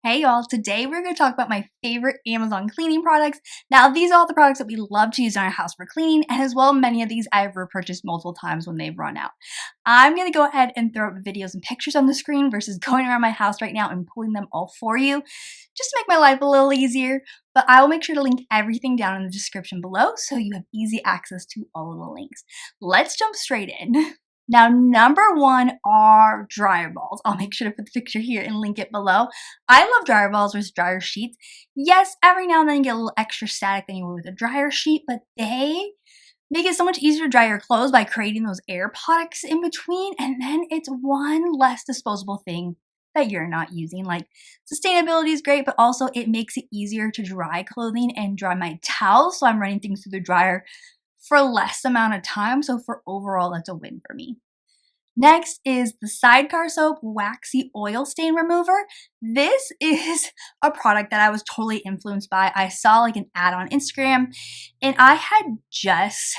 Hey y'all, today we're going to talk about my favorite Amazon cleaning products. Now, these are all the products that we love to use in our house for cleaning, and as well, many of these I've repurchased multiple times when they've run out. I'm going to go ahead and throw up videos and pictures on the screen versus going around my house right now and pulling them all for you, just to make my life a little easier, but I will make sure to link everything down in the description below so you have easy access to all of the links. Let's jump straight in. Now, number one are dryer balls. I'll make sure to put the picture here and link it below. I love dryer balls versus dryer sheets. Yes, every now and then you get a little extra static than you would with a dryer sheet, but they make it so much easier to dry your clothes by creating those air pockets in between, and then it's one less disposable thing that you're not using. Like, sustainability is great, but also it makes it easier to dry clothing and dry my towels, so I'm running things through the dryer for less amount of time, so for overall, that's a win for me. Next is the Sidecar Soap Waxy Oil Stain Remover. This is a product that I was totally influenced by. I saw like an ad on Instagram, and I had just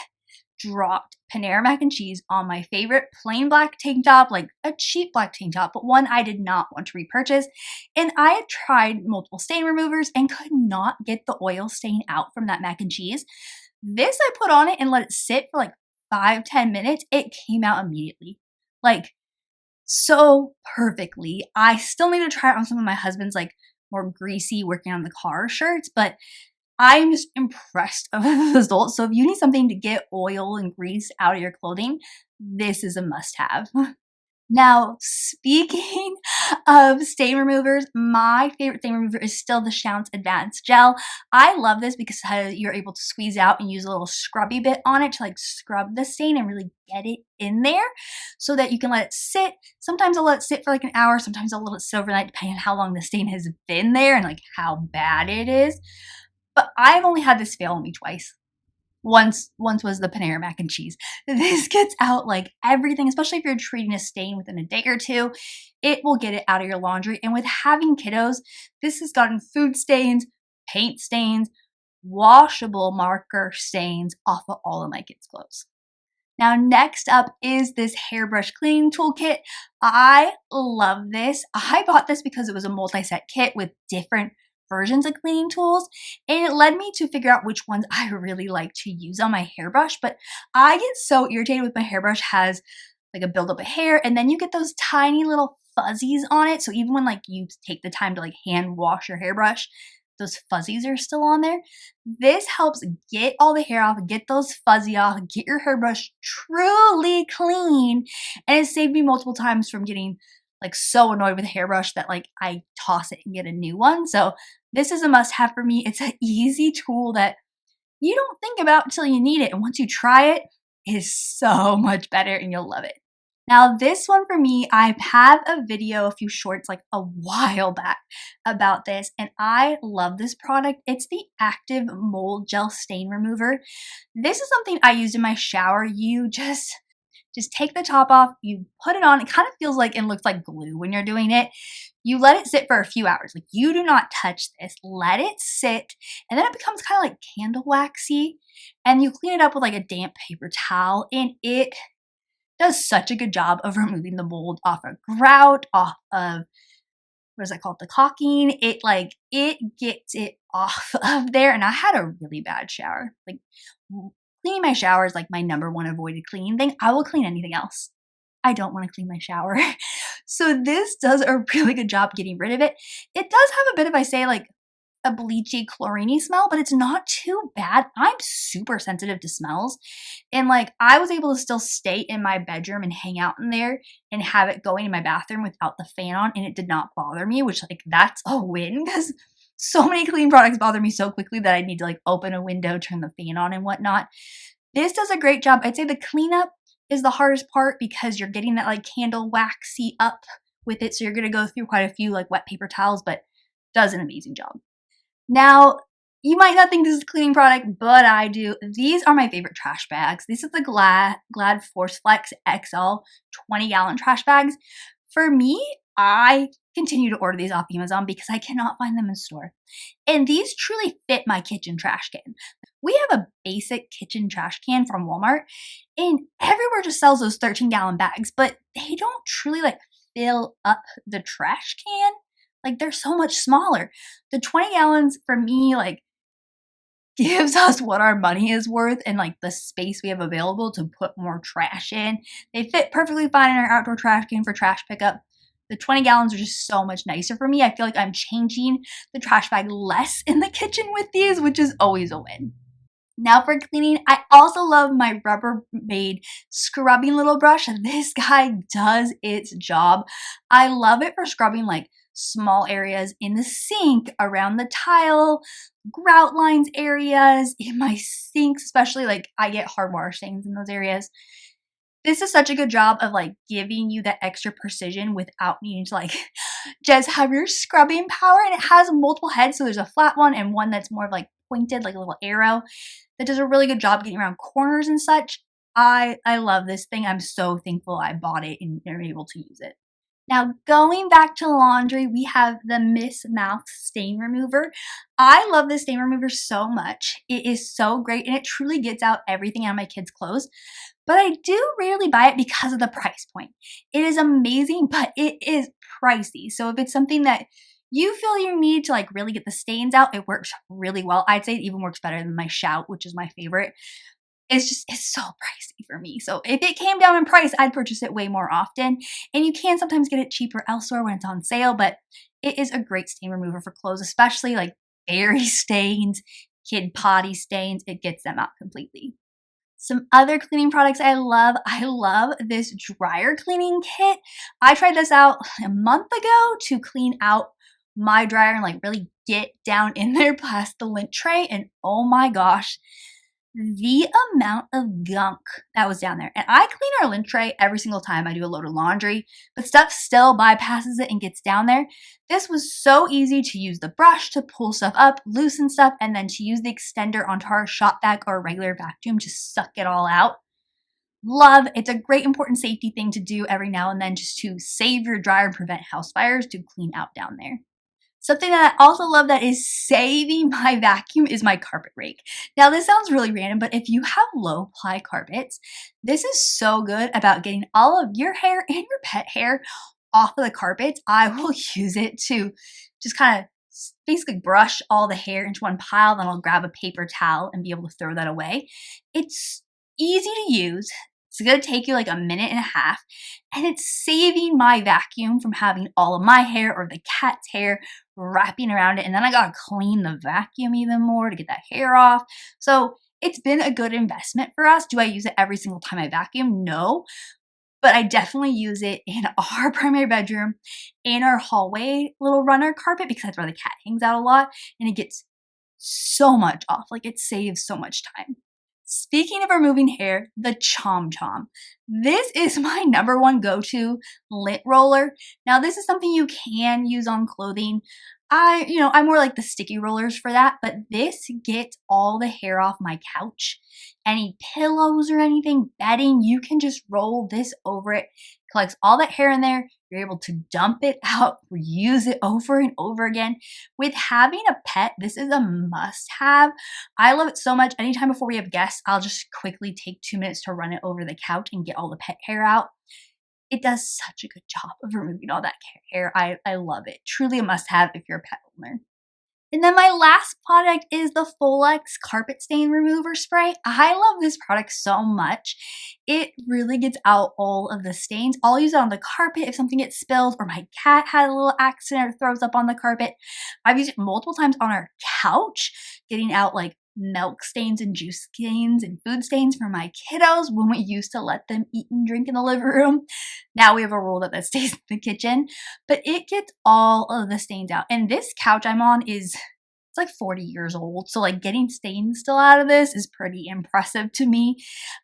dropped Panera mac and cheese on my favorite plain black tank top, like a cheap black tank top, but one I did not want to repurchase. And I had tried multiple stain removers and could not get the oil stain out from that mac and cheese. This I put on it and let it sit for like 5-10 minutes. It came out immediately. Like, so perfectly. I still need to try it on some of my husband's like more greasy working on the car shirts, but I'm just impressed of the results. So if you need something to get oil and grease out of your clothing, this is a must-have. Now, speaking of stain removers, my favorite stain remover is still the Shounce Advanced Gel. I love this because you're able to squeeze out and use a little scrubby bit on it to like scrub the stain and really get it in there so that you can let it sit. Sometimes I'll let it sit for like an hour, sometimes I'll let it sit overnight depending on how long the stain has been there and like how bad it is. But I've only had this fail on me twice. Once was the Panera mac and cheese. This gets out like everything, especially if you're treating a stain within a day or two. It will get it out of your laundry. And with having kiddos, this has gotten food stains, paint stains, washable marker stains off of all of my kids' clothes. Now, next up is this hairbrush cleaning toolkit. I love this. I bought this because it was a multi-set kit with different versions of cleaning tools, and it led me to figure out which ones I really like to use on my hairbrush. But I get so irritated with my hairbrush has like a buildup of hair, and then you get those tiny little fuzzies on it. So even when like you take the time to like hand wash your hairbrush, those fuzzies are still on there. This helps get all the hair off, get those fuzzy off, get your hairbrush truly clean, and it saved me multiple times from getting like so annoyed with a hairbrush that like I toss it and get a new one. So this is a must-have for me. It's an easy tool that you don't think about until you need it, and once you try it, it is so much better and you'll love it. Now, this one for me, I have a video, a few shorts like a while back about this, and I love this product. It's the Active Mold Gel Stain Remover. This is something I used in my shower. You just take the top off, you put it on. It kind of feels like and looks like glue when you're doing it. You let it sit for a few hours. Like, you do not touch this. Let it sit, and then it becomes kind of like candle waxy, and you clean it up with like a damp paper towel, and it does such a good job of removing the mold off of grout, off of, what is that called, the caulking. It gets it off of there, and I had a really bad shower. Like, cleaning my shower is like my number one avoided cleaning thing. I will clean anything else. I don't want to clean my shower. So this does a really good job getting rid of it. It does have a bit of, I say, like a bleachy, chloriney smell, but it's not too bad. I'm super sensitive to smells. And like, I was able to still stay in my bedroom and hang out in there and have it going in my bathroom without the fan on, and it did not bother me, which like that's a win because so many cleaning products bother me so quickly that I need to like open a window, turn the fan on and whatnot. This does a great job. I'd say the cleanup is the hardest part because you're getting that like candle waxy up with it. So you're going to go through quite a few like wet paper towels, but does an amazing job. Now, you might not think this is a cleaning product, but I do. These are my favorite trash bags. This is the Glad Force Flex XL 20-gallon trash bags. For me, I continue to order these off Amazon because I cannot find them in store. And these truly fit my kitchen trash can. We have a basic kitchen trash can from Walmart, and everywhere just sells those 13-gallon bags, but they don't truly like fill up the trash can Like, they're so much smaller. The 20 gallons for me, like, gives us what our money is worth and like the space we have available to put more trash in. They fit perfectly fine in our outdoor trash can for trash pickup. The 20 gallons are just so much nicer for me. I feel like I'm changing the trash bag less in the kitchen with these, which is always a win. Now for cleaning, I also love my Rubbermaid scrubbing little brush. This guy does its job. I love it for scrubbing like small areas in the sink, around the tile, grout lines areas, in my sinks, especially like I get hard water stains in those areas. This is such a good job of like giving you that extra precision without needing to like just have your scrubbing power. And it has multiple heads, so there's a flat one and one that's more of like pointed, like a little arrow, that does a really good job getting around corners and such. I love this thing. I'm so thankful I bought it and am able to use it. Now, going back to laundry, we have the Miss Mouth Stain Remover. I love this stain remover so much. It is so great and it truly gets out everything on my kids' clothes. But I do rarely buy it because of the price point. It is amazing, but it is pricey. So if it's something that you feel you need to like really get the stains out, it works really well. I'd say it even works better than my Shout, which is my favorite. It's so pricey for me. So if it came down in price, I'd purchase it way more often. And you can sometimes get it cheaper elsewhere when it's on sale, but it is a great stain remover for clothes, especially like berry stains, kid potty stains. It gets them out completely. Some other cleaning products I love this dryer cleaning kit. I tried this out a month ago to clean out my dryer and like really get down in there past the lint tray. And oh my gosh, the amount of gunk that was down there. And I clean our lint tray every single time I do a load of laundry, but stuff still bypasses it and gets down there. This was so easy to use the brush to pull stuff up, loosen stuff, and then to use the extender onto our shop vac or regular vacuum to suck it all out. Love. It's a great important safety thing to do every now and then just to save your dryer and prevent house fires to clean out down there. Something that I also love that is saving my vacuum is my carpet rake. Now this sounds really random, but if you have low ply carpets, this is so good about getting all of your hair and your pet hair off of the carpet. I will use it to just kind of basically brush all the hair into one pile, then I'll grab a paper towel and be able to throw that away. It's easy to use. It's gonna take you like a minute and a half, and it's saving my vacuum from having all of my hair or the cat's hair wrapping around it, and then I gotta clean the vacuum even more to get that hair off. So it's been a good investment for us. Do I use it every single time I vacuum? No, but I definitely use it in our primary bedroom, in our hallway little runner carpet, because that's where the cat hangs out a lot, and it gets so much off. Like it saves so much time. Speaking of removing hair, the Chom Chom. This is my number one go-to lint roller. Now this is something you can use on clothing. I'm more like the sticky rollers for that, but this gets all the hair off my couch. Any pillows or anything, bedding, you can just roll this over it. Collects all that hair in there. You're able to dump it out, reuse it over and over again. With having a pet, this is a must-have. I love it so much. Anytime before we have guests, I'll just quickly take 2 minutes to run it over the couch and get all the pet hair out. It does such a good job of removing all that hair. I love it. Truly a must-have if you're a pet owner. And then my last product is the Folex Carpet Stain Remover Spray. I love this product so much. It really gets out all of the stains. I'll use it on the carpet if something gets spilled or my cat had a little accident or throws up on the carpet. I've used it multiple times on our couch, getting out like milk stains and juice stains and food stains for my kiddos when we used to let them eat and drink in the living room. Now we have a rule that stays in the kitchen, but it gets all of the stains out. And this couch I'm on it's like 40 years old. So like getting stains still out of this is pretty impressive to me.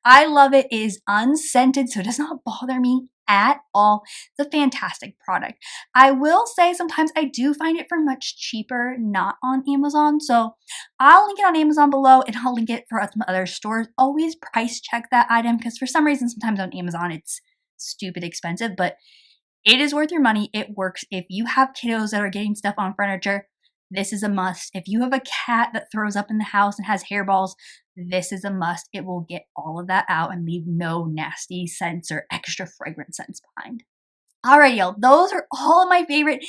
I love it. It is unscented, so it does not bother me at all. It's a fantastic product. I will say sometimes I do find it for much cheaper, not on Amazon. So I'll link it on Amazon below and I'll link it for some other stores. Always price check that item because for some reason, sometimes on Amazon, it's stupid expensive, but it is worth your money. It works. If you have kiddos that are getting stuff on furniture, this is a must. If you have a cat that throws up in the house and has hairballs, this is a must. It will get all of that out and leave no nasty scents or extra fragrant scents behind. Alright, y'all, those are all of my favorite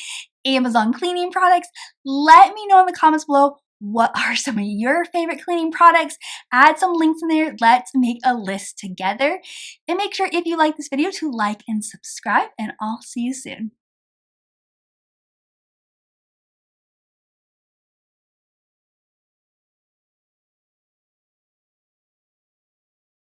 Amazon cleaning products. Let me know in the comments below what are some of your favorite cleaning products. Add some links in there. Let's make a list together. And make sure if you like this video to like and subscribe, and I'll see you soon.